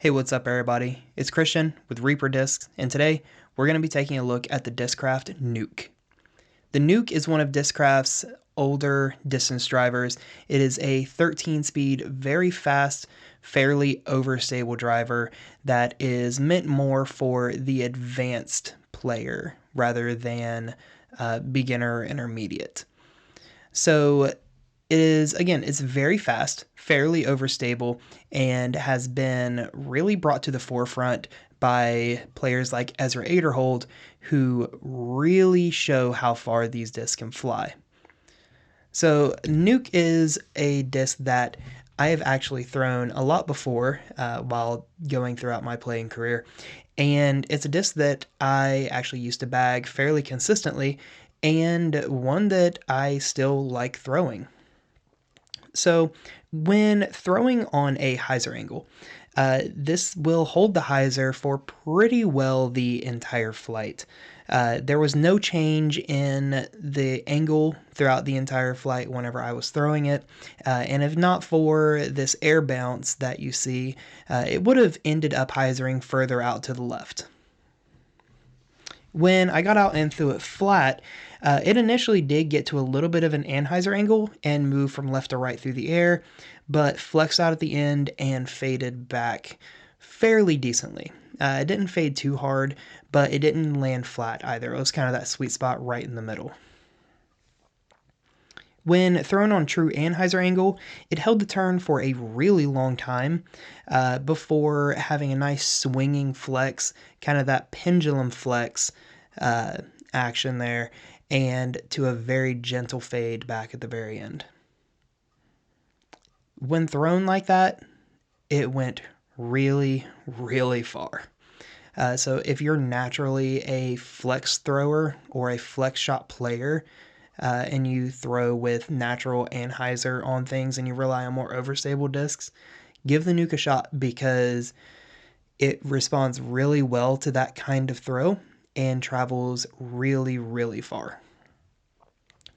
Hey, what's up everybody? It's Christian with Reaper Discs, and today we're going to be taking a look at the Discraft Nuke. The Nuke is one of Discraft's older distance drivers. It is a 13-speed, very fast, fairly overstable driver that is meant more for the advanced player rather than beginner or intermediate. So it is, again, it's very fast, fairly overstable, and has been really brought to the forefront by players like Ezra Aderhold, who really show how far these discs can fly. So Nuke is a disc that I have actually thrown a lot before while going throughout my playing career, and it's a disc that I actually used to bag fairly consistently, and one that I still like throwing. So when throwing on a hyzer angle, this will hold the hyzer for pretty well the entire flight. There was no change in the angle throughout the entire flight whenever I was throwing it, and if not for this air bounce that you see, it would have ended up hyzering further out to the left. When I got out and threw it flat, it initially did get to a little bit of an anhyzer angle and moved from left to right through the air, but flexed out at the end and faded back fairly decently. It didn't fade too hard, but it didn't land flat either. It was kind of that sweet spot right in the middle. When thrown on true anhyzer angle, it held the turn for a really long time before having a nice swinging flex, kind of that pendulum flex action there, and to a very gentle fade back at the very end. When thrown like that, it went really, really far. So if you're naturally a flex thrower or a flex shot player, and you throw with natural anhyzer on things and you rely on more overstable discs, give the Nuke a shot because it responds really well to that kind of throw and travels really, really far.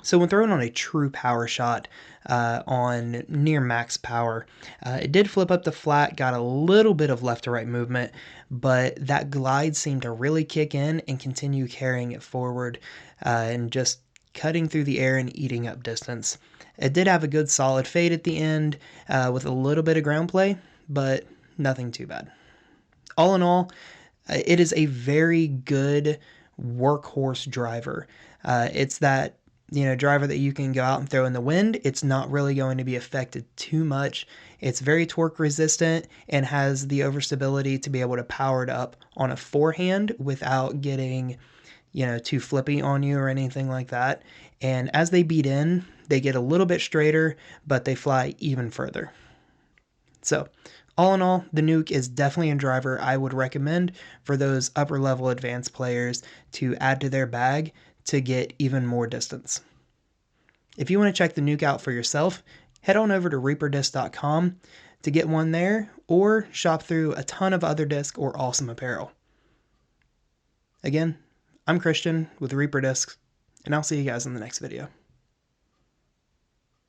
So when thrown on a true power shot on near max power, it did flip up the flat, got a little bit of left to right movement, but that glide seemed to really kick in and continue carrying it forward and just cutting through the air and eating up distance. It did have a good solid fade at the end with a little bit of ground play, but nothing too bad. All in all, it is a very good workhorse driver. It's that driver that you can go out and throw in the wind. It's not really going to be affected too much. It's very torque resistant and has the overstability to be able to power it up on a forehand without getting too flippy on you or anything like that. And as they beat in, they get a little bit straighter, but they fly even further. So all in all, the Nuke is definitely a driver I would recommend for those upper level advanced players to add to their bag to get even more distance. If you want to check the Nuke out for yourself, head on over to reaperdisc.com to get one there, or shop through a ton of other disc or awesome apparel. Again, I'm Christian with Reaper Discs, and I'll see you guys in the next video.